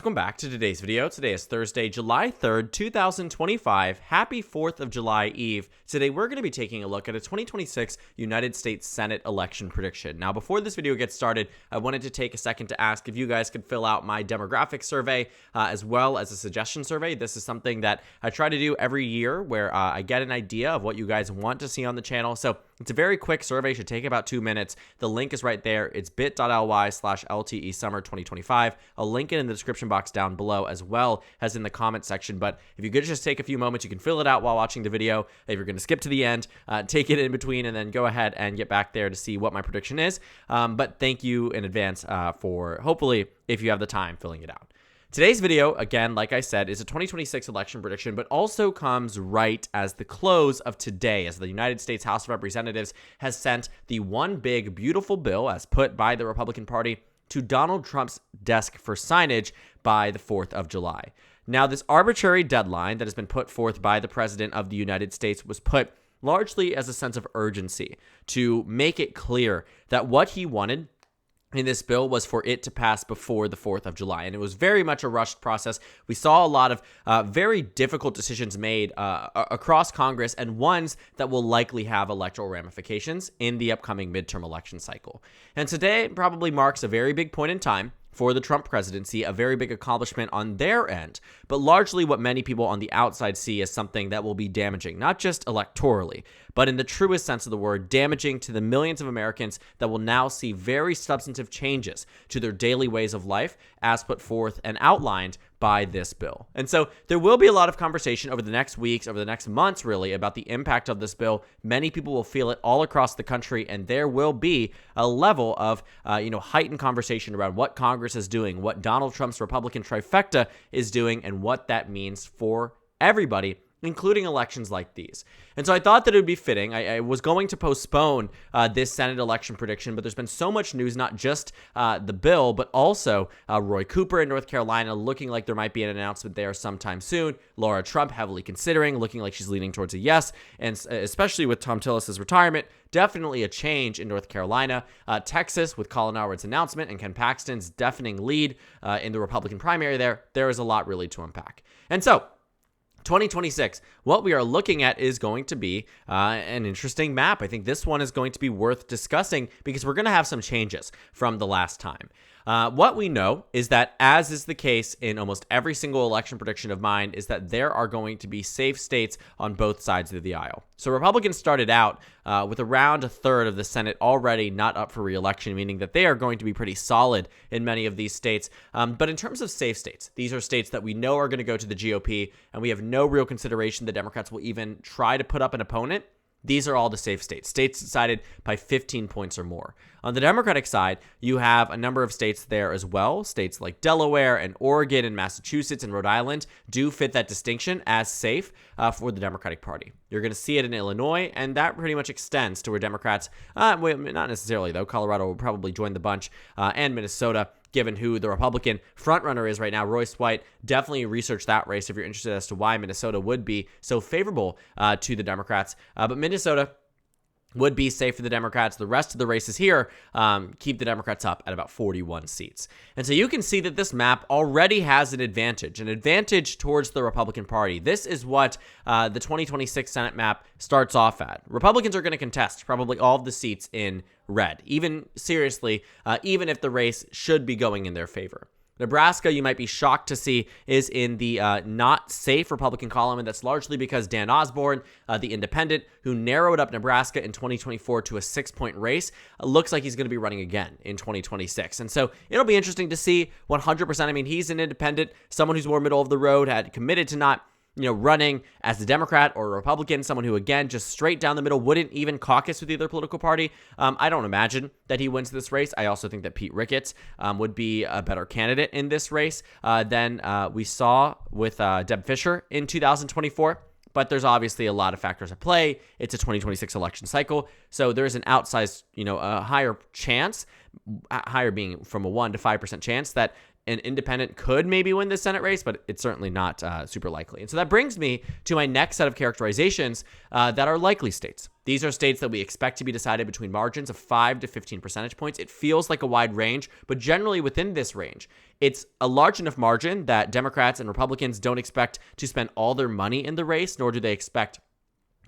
Welcome back to today's video. Today is Thursday, July 3rd, 2025. Happy 4th of July Eve. Today we're going to be taking a look at a 2026 United States Senate election prediction. Now, before this video gets started, I wanted to take a second to ask if you guys could fill out my demographic survey as well as a suggestion survey. This is something that I try to do every year where I get an idea of what you guys want to see on the channel. So it's a very quick survey, should take about 2 minutes. The link is right there. It's bit.ly/LTE Summer 2025. I'll link it in the description box down below as well as in the comment section. But if you could just take a few moments, you can fill it out while watching the video. If you're going to skip to the end, take it in between and then go ahead and get back there to see what my prediction is. But thank you in advance for hopefully, if you have the time, filling it out. Today's video, again, like I said, is a 2026 election prediction, but also comes right as the close of today, as the United States House of Representatives has sent the one big, beautiful bill, as put by the Republican Party, to Donald Trump's desk for signage by the 4th of July. Now, this arbitrary deadline that has been put forth by the President of the United States was put largely as a sense of urgency to make it clear that what he wanted in this bill was for it to pass before the 4th of July. And it was very much a rushed process. We saw a lot of very difficult decisions made across Congress, and ones that will likely have electoral ramifications in the upcoming midterm election cycle. And today probably marks a very big point in time for the Trump presidency, a very big accomplishment on their end, but largely what many people on the outside see as something that will be damaging, not just electorally, but in the truest sense of the word, damaging to the millions of Americans that will now see very substantive changes to their daily ways of life as put forth and outlined by this bill. And so there will be a lot of conversation over the next weeks, over the next months, really, about the impact of this bill. Many people will feel it all across the country, and there will be a level of, heightened conversation around what Congress is doing, what Donald Trump's Republican trifecta is doing, and what that means for everybody, including elections like these. And so I thought that it would be fitting. I was going to postpone this Senate election prediction, but there's been so much news, not just the bill, but also Roy Cooper in North Carolina looking like there might be an announcement there sometime soon. Laura Trump heavily considering, looking like she's leaning towards a yes, and especially with Tom Tillis's retirement, definitely a change in North Carolina. Texas, with Colin Howard's announcement and Ken Paxton's deafening lead in the Republican primary there is a lot really to unpack. And so 2026, what we are looking at is going to be an interesting map. I think this one is going to be worth discussing because we're going to have some changes from the last time. What we know is that, as is the case in almost every single election prediction of mine, is that there are going to be safe states on both sides of the aisle. So Republicans started out with around a third of the Senate already not up for re-election, meaning that they are going to be pretty solid in many of these states. But in terms of safe states, these are states that we know are going to go to the GOP, and we have no real consideration the Democrats will even try to put up an opponent. These are all the safe states decided by 15 points or more. On the Democratic side, you have a number of states there as well. States like Delaware and Oregon and Massachusetts and Rhode Island do fit that distinction as safe for the Democratic Party. You're going to see it in Illinois, and that pretty much extends to where Democrats, not necessarily though, Colorado will probably join the bunch, and Minnesota, given who the Republican frontrunner is right now, Royce White. Definitely research that race if you're interested as to why Minnesota would be so favorable to the Democrats. But Minnesota would be safe for the Democrats. The rest of the races here keep the Democrats up at about 41 seats. And so you can see that this map already has an advantage towards the Republican Party. This is what the 2026 Senate map starts off at. Republicans are going to contest probably all of the seats in red, even if the race should be going in their favor. Nebraska, you might be shocked to see, is in the not safe Republican column, and that's largely because Dan Osborne, the independent, who narrowed up Nebraska in 2024 to a 6-point race, looks like he's going to be running again in 2026. And so it'll be interesting to see 100%. I mean, he's an independent, someone who's more middle of the road, had committed to not running as a Democrat or a Republican, someone who, again, just straight down the middle, wouldn't even caucus with either political party. I don't imagine that he wins this race. I also think that Pete Ricketts would be a better candidate in this race than we saw with Deb Fischer in 2024. But there's obviously a lot of factors at play. It's a 2026 election cycle, so there's an outsized, a higher chance, higher being from a 1 to 5% chance that an independent could maybe win the Senate race, but it's certainly not super likely. And so that brings me to my next set of characterizations that are likely states. These are states that we expect to be decided between margins of 5 to 15 percentage points. It feels like a wide range, but generally within this range it's a large enough margin that Democrats and Republicans don't expect to spend all their money in the race, nor do they expect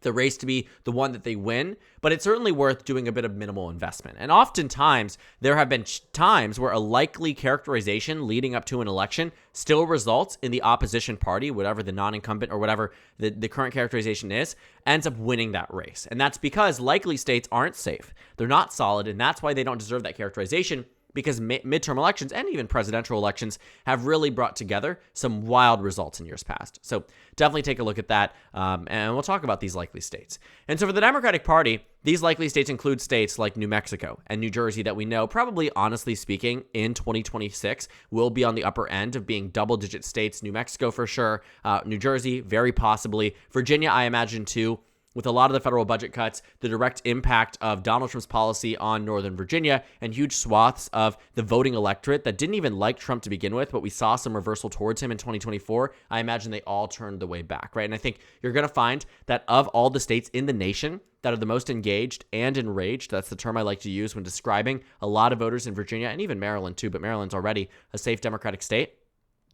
the race to be the one that they win, but it's certainly worth doing a bit of minimal investment. And oftentimes, there have been times where a likely characterization leading up to an election still results in the opposition party, whatever the non-incumbent or whatever the current characterization is, ends up winning that race. And that's because likely states aren't safe. They're not solid, and that's why they don't deserve that characterization, because midterm elections and even presidential elections have really brought together some wild results in years past. So definitely take a look at that, and we'll talk about these likely states. And so for the Democratic Party, these likely states include states like New Mexico and New Jersey that we know, probably honestly speaking, in 2026 will be on the upper end of being double-digit states. New Mexico for sure, New Jersey very possibly, Virginia I imagine too. With a lot of the federal budget cuts, the direct impact of Donald Trump's policy on Northern Virginia, and huge swaths of the voting electorate that didn't even like Trump to begin with, but we saw some reversal towards him in 2024, I imagine they all turned the way back, right? And I think you're going to find that of all the states in the nation that are the most engaged and enraged, that's the term I like to use when describing a lot of voters in Virginia, and even Maryland too, but Maryland's already a safe Democratic state,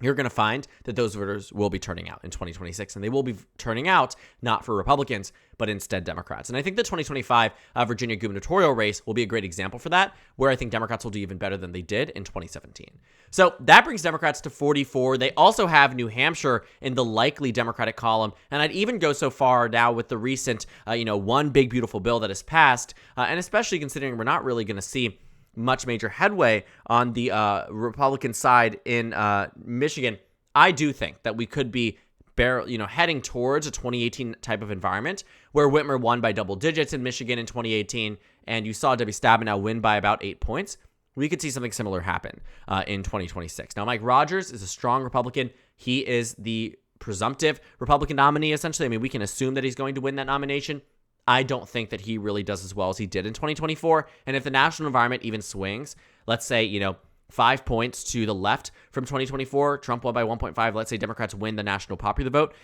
you're going to find that those voters will be turning out in 2026, and they will be turning out not for Republicans, but instead Democrats. And I think the 2025 Virginia gubernatorial race will be a great example for that, where I think Democrats will do even better than they did in 2017. So that brings Democrats to 44. They also have New Hampshire in the likely Democratic column, and I'd even go so far now with the recent, one big beautiful bill that has passed, and especially considering we're not really going to see much major headway on the Republican side in Michigan, I do think that we could be heading towards a 2018 type of environment where Whitmer won by double digits in Michigan in 2018, and you saw Debbie Stabenow win by about 8 points. We could see something similar happen in 2026. Now, Mike Rogers is a strong Republican. He is the presumptive Republican nominee, essentially. I mean, we can assume that he's going to win that nomination. I don't think that he really does as well as he did in 2024. And if the national environment even swings, let's say, 5 points to the left from 2024, Trump won by 1.5. Let's say Democrats win the national popular vote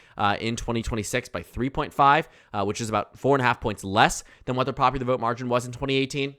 in 2026 by 3.5, which is about 4.5 points less than what the popular vote margin was in 2018.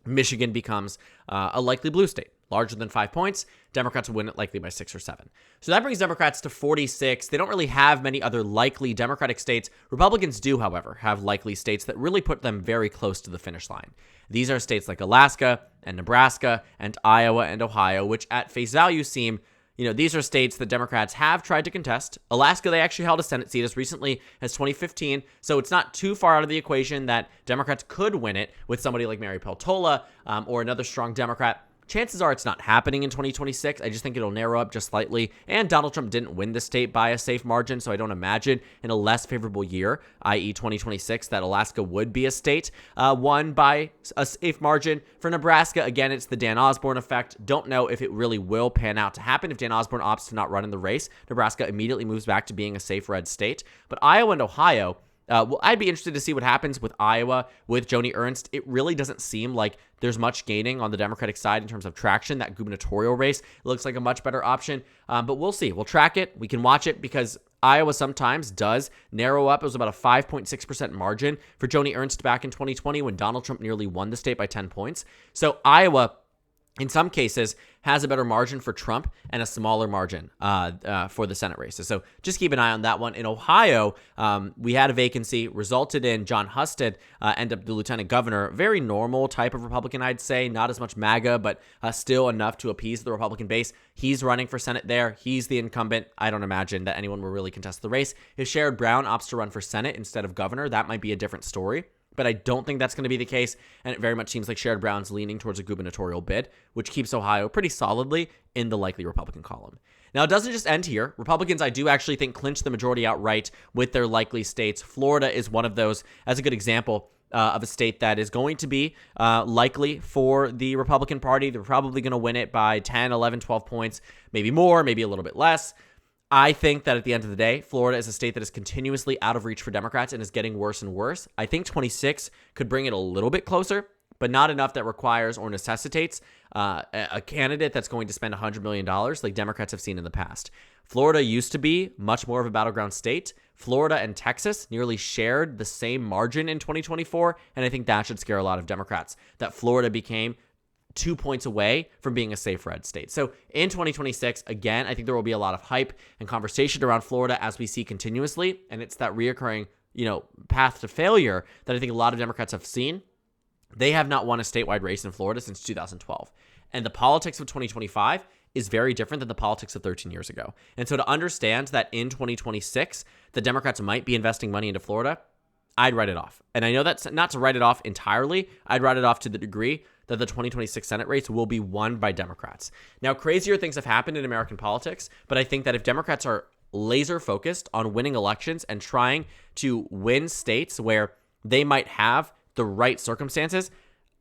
Michigan becomes a likely blue state. Larger than 5 points, Democrats will win it likely by 6 or 7. So that brings Democrats to 46. They don't really have many other likely Democratic states. Republicans do, however, have likely states that really put them very close to the finish line. These are states like Alaska and Nebraska and Iowa and Ohio, which at face value seem, these are states that Democrats have tried to contest. Alaska, they actually held a Senate seat as recently as 2015, so it's not too far out of the equation that Democrats could win it with somebody like Mary Peltola or another strong Democrat. Chances are it's not happening in 2026. I just think it'll narrow up just slightly. And Donald Trump didn't win the state by a safe margin, so I don't imagine in a less favorable year, i.e. 2026, that Alaska would be a state won by a safe margin. For Nebraska, again, it's the Dan Osborne effect. Don't know if it really will pan out to happen. If Dan Osborne opts to not run in the race, Nebraska immediately moves back to being a safe red state. But Iowa and Ohio, I'd be interested to see what happens with Iowa with Joni Ernst. It really doesn't seem like there's much gaining on the Democratic side in terms of traction. That gubernatorial race looks like a much better option, but we'll see. We'll track it. We can watch it because Iowa sometimes does narrow up. It was about a 5.6% margin for Joni Ernst back in 2020 when Donald Trump nearly won the state by 10 points. So Iowa, in some cases, has a better margin for Trump and a smaller margin for the Senate races. So just keep an eye on that one. In Ohio, we had a vacancy, resulted in John Husted end up the lieutenant governor. Very normal type of Republican, I'd say. Not as much MAGA, but still enough to appease the Republican base. He's running for Senate there. He's the incumbent. I don't imagine that anyone will really contest the race. If Sherrod Brown opts to run for Senate instead of governor, that might be a different story. But I don't think that's going to be the case, and it very much seems like Sherrod Brown's leaning towards a gubernatorial bid, which keeps Ohio pretty solidly in the likely Republican column. Now, it doesn't just end here. Republicans, I do actually think, clinch the majority outright with their likely states. Florida is one of those, as a good example of a state that is going to be likely for the Republican Party. They're probably going to win it by 10, 11, 12 points, maybe more, maybe a little bit less. I think that at the end of the day, Florida is a state that is continuously out of reach for Democrats and is getting worse and worse. I think 26 could bring it a little bit closer, but not enough that requires or necessitates a candidate that's going to spend $100 million like Democrats have seen in the past. Florida used to be much more of a battleground state. Florida and Texas nearly shared the same margin in 2024, and I think that should scare a lot of Democrats, that Florida became 2 points away from being a safe red state. So in 2026, again, I think there will be a lot of hype and conversation around Florida as we see continuously. And it's that reoccurring, path to failure that I think a lot of Democrats have seen. They have not won a statewide race in Florida since 2012. And the politics of 2025 is very different than the politics of 13 years ago. And so to understand that in 2026, the Democrats might be investing money into Florida, I'd write it off. And I know that's not to write it off entirely. I'd write it off to the degree that the 2026 Senate race will be won by Democrats. Now, crazier things have happened in American politics, but I think that if Democrats are laser focused on winning elections and trying to win states where they might have the right circumstances,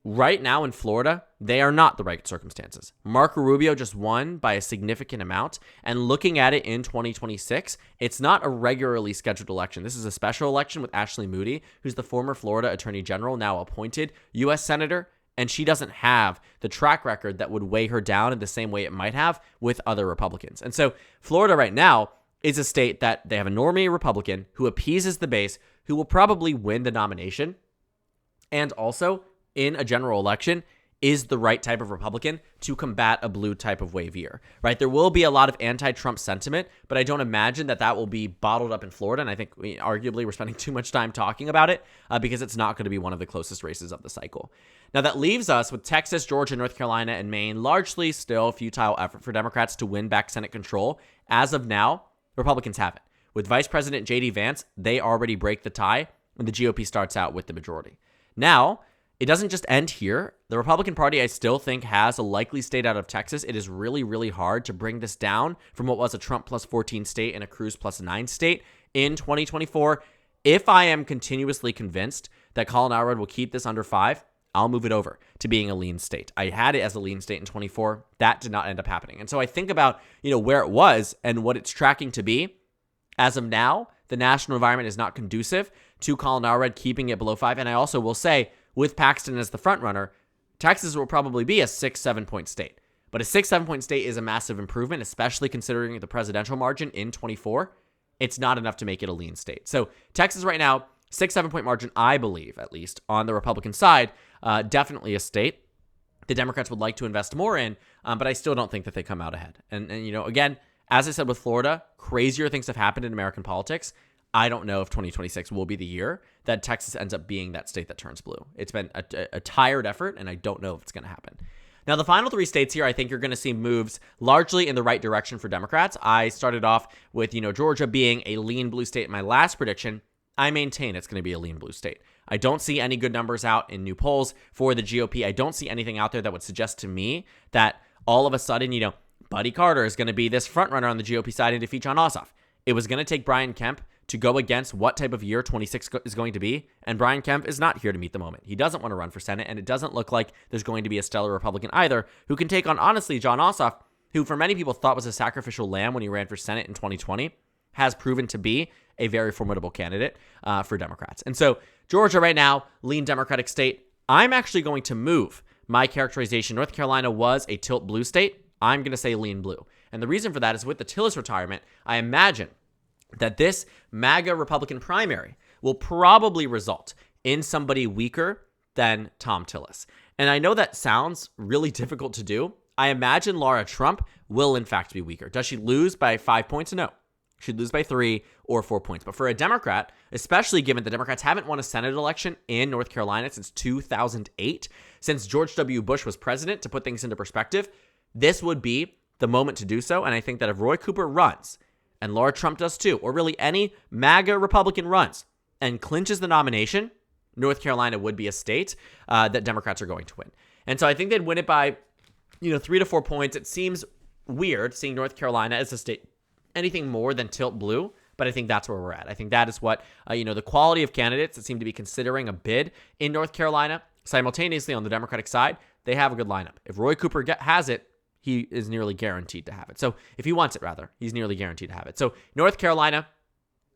right now in Florida, they are not the right circumstances. Marco Rubio just won by a significant amount, and looking at it in 2026, it's not a regularly scheduled election. This is a special election with Ashley Moody, who's the former Florida Attorney General, now appointed U.S. Senator, and she doesn't have the track record that would weigh her down in the same way it might have with other Republicans. And so Florida right now is a state that they have a normie Republican who appeases the base, who will probably win the nomination, and also in a general election is the right type of Republican to combat a blue type of wave year, right? There will be a lot of anti-Trump sentiment, but I don't imagine that will be bottled up in Florida. And I think arguably we're spending too much time talking about it because it's not going to be one of the closest races of the cycle. Now that leaves us with Texas, Georgia, North Carolina, and Maine, largely still futile effort for Democrats to win back Senate control. As of now, Republicans have it. With Vice President J.D. Vance, they already break the tie when the GOP starts out with the majority. Now, it doesn't just end here. The Republican Party, I still think, has a likely state out of Texas. It is really, really hard to bring this down from what was a Trump plus 14 state and a Cruz plus 9 state in 2024. If I am continuously convinced that Colin Elrod will keep this under 5, I'll move it over to being a lean state. I had it as a lean state in 24. That did not end up happening. And so I think about, where it was and what it's tracking to be. As of now, the national environment is not conducive to Colin Elrod keeping it below 5. And I also will say, with Paxton as the front runner, Texas will probably be a 6-7 point state. But a 6-7 point state is a massive improvement, especially considering the presidential margin in 24. It's not enough to make it a lean state. So Texas right now, 6-7 point margin, I believe, at least on the Republican side, definitely a state the Democrats would like to invest more in, but I still don't think that they come out ahead. And again, as I said with Florida, crazier things have happened in American politics. I don't know if 2026 will be the year that Texas ends up being that state that turns blue. It's been a tired effort, and I don't know if it's going to happen. Now, the final 3 states here, I think you're going to see moves largely in the right direction for Democrats. I started off with, Georgia being a lean blue state in my last prediction. I maintain it's going to be a lean blue state. I don't see any good numbers out in new polls for the GOP. I don't see anything out there that would suggest to me that all of a sudden, Buddy Carter is going to be this front runner on the GOP side and defeat Jon Ossoff. It was going to take Brian Kemp to go against what type of year 26 is going to be, and Brian Kemp is not here to meet the moment. He doesn't want to run for Senate, and it doesn't look like there's going to be a stellar Republican either who can take on, honestly, Jon Ossoff, who for many people thought was a sacrificial lamb when he ran for Senate in 2020, has proven to be a very formidable candidate for Democrats. And so Georgia right now, lean Democratic state. I'm actually going to move my characterization. North Carolina was a tilt blue state. I'm going to say lean blue. And the reason for that is with the Tillis retirement, I imagine that this MAGA Republican primary will probably result in somebody weaker than Thom Tillis. And I know that sounds really difficult to do. I imagine Laura Trump will in fact be weaker. Does she lose by 5 points? No. She'd lose by 3 or 4 points. But for a Democrat, especially given the Democrats haven't won a Senate election in North Carolina since 2008, since George W. Bush was president, to put things into perspective, this would be the moment to do so. And I think that if Roy Cooper runs, and Laura Trump does too, or really any MAGA Republican runs and clinches the nomination, North Carolina would be a state that Democrats are going to win. And so I think they'd win it by, 3 to 4 points. It seems weird seeing North Carolina as a state anything more than tilt blue, but I think that's where we're at. I think that is what, the quality of candidates that seem to be considering a bid in North Carolina, simultaneously on the Democratic side, they have a good lineup. If Roy Cooper has it, he is nearly guaranteed to have it. So if he wants it, rather, he's nearly guaranteed to have it. So North Carolina,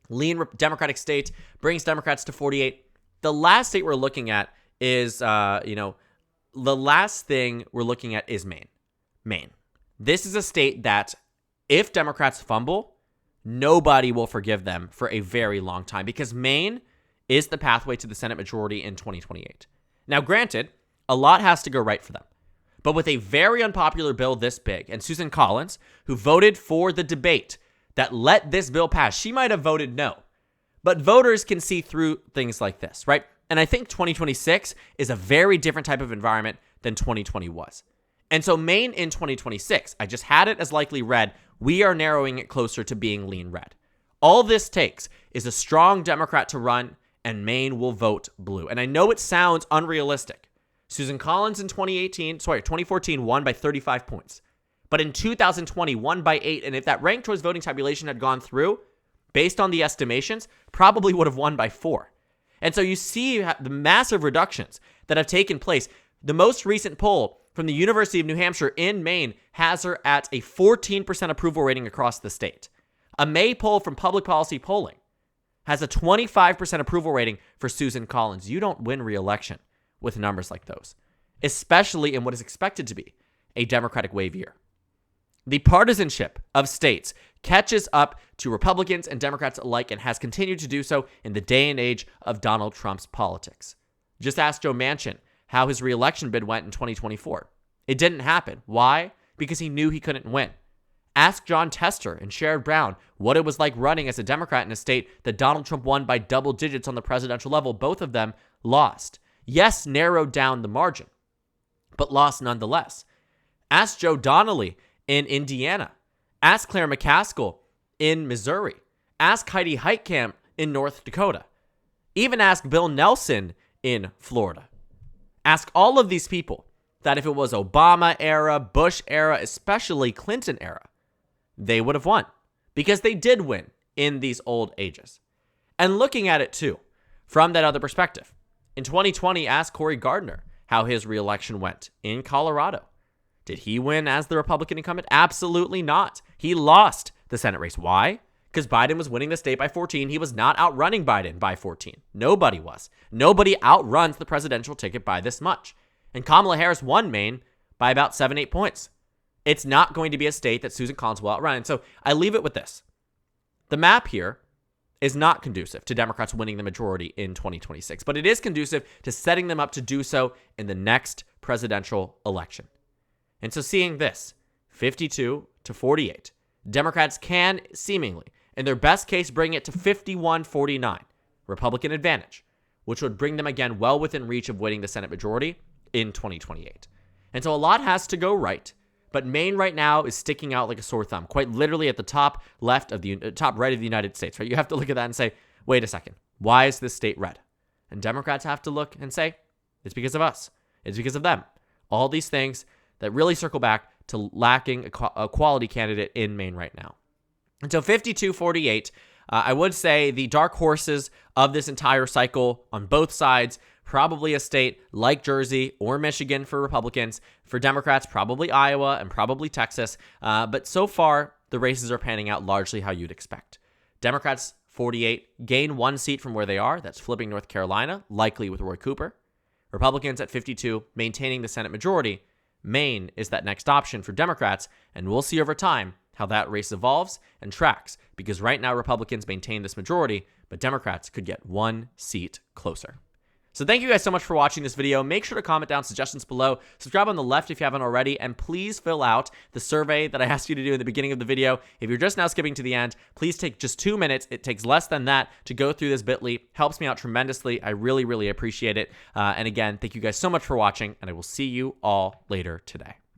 lean Democratic state, brings Democrats to 48. The last state we're looking at is, the last thing we're looking at is Maine. Maine. This is a state that if Democrats fumble, nobody will forgive them for a very long time because Maine is the pathway to the Senate majority in 2028. Now, granted, a lot has to go right for them. But with a very unpopular bill this big, and Susan Collins, who voted for the debate that let this bill pass, she might have voted no. But voters can see through things like this, right? And I think 2026 is a very different type of environment than 2020 was. And so Maine in 2026, I just had it as likely red. We are narrowing it closer to being lean red. All this takes is a strong Democrat to run, and Maine will vote blue. And I know it sounds unrealistic. Susan Collins in 2014 won by 35 points. But in 2020, won by 8. And if that ranked choice voting tabulation had gone through, based on the estimations, probably would have won by 4. And so you see the massive reductions that have taken place. The most recent poll from the University of New Hampshire in Maine has her at a 14% approval rating across the state. A May poll from Public Policy Polling has a 25% approval rating for Susan Collins. You don't win re-election with numbers like those, especially in what is expected to be a Democratic wave year. The partisanship of states catches up to Republicans and Democrats alike and has continued to do so in the day and age of Donald Trump's politics. Just ask Joe Manchin how his re-election bid went in 2024. It didn't happen. Why? Because he knew he couldn't win. Ask John Tester and Sherrod Brown what it was like running as a Democrat in a state that Donald Trump won by double digits on the presidential level. Both of them lost. Yes, narrowed down the margin, but lost nonetheless. Ask Joe Donnelly in Indiana. Ask Claire McCaskill in Missouri. Ask Heidi Heitkamp in North Dakota. Even ask Bill Nelson in Florida. Ask all of these people that if it was Obama era, Bush era, especially Clinton era, they would have won because they did win in these old ages. And looking at it too, from that other perspective, in 2020, ask Cory Gardner how his reelection went in Colorado. Did he win as the Republican incumbent? Absolutely not. He lost the Senate race. Why? Because Biden was winning the state by 14. He was not outrunning Biden by 14. Nobody was. Nobody outruns the presidential ticket by this much. And Kamala Harris won Maine by about 7-8 points. It's not going to be a state that Susan Collins will outrun. And so I leave it with this. The map here is not conducive to Democrats winning the majority in 2026, but it is conducive to setting them up to do so in the next presidential election. And so seeing this, 52-48, Democrats can seemingly, in their best case, bring it to 51-49, Republican advantage, which would bring them again well within reach of winning the Senate majority in 2028. And so a lot has to go right, but Maine right now is sticking out like a sore thumb, quite literally at the top right of the United States, right? You have to look at that and say, wait a second, why is this state red? And Democrats have to look and say, it's because of us. It's because of them. All these things that really circle back to lacking a quality candidate in Maine right now. And so 52-48, I would say the dark horses of this entire cycle on both sides, probably a state like Jersey or Michigan for Republicans. For Democrats, probably Iowa and probably Texas. But so far, the races are panning out largely how you'd expect. Democrats, 48, gain 1 seat from where they are. That's flipping North Carolina, likely with Roy Cooper. Republicans at 52, maintaining the Senate majority. Maine is that next option for Democrats, and we'll see over time how that race evolves and tracks, because right now Republicans maintain this majority, but Democrats could get 1 seat closer. So thank you guys so much for watching this video. Make sure to comment down suggestions below. Subscribe on the left if you haven't already, and please fill out the survey that I asked you to do in the beginning of the video. If you're just now skipping to the end, please take just 2 minutes. It takes less than that to go through this bit.ly. Helps me out tremendously. I really, really appreciate it. And again, thank you guys so much for watching, and I will see you all later today.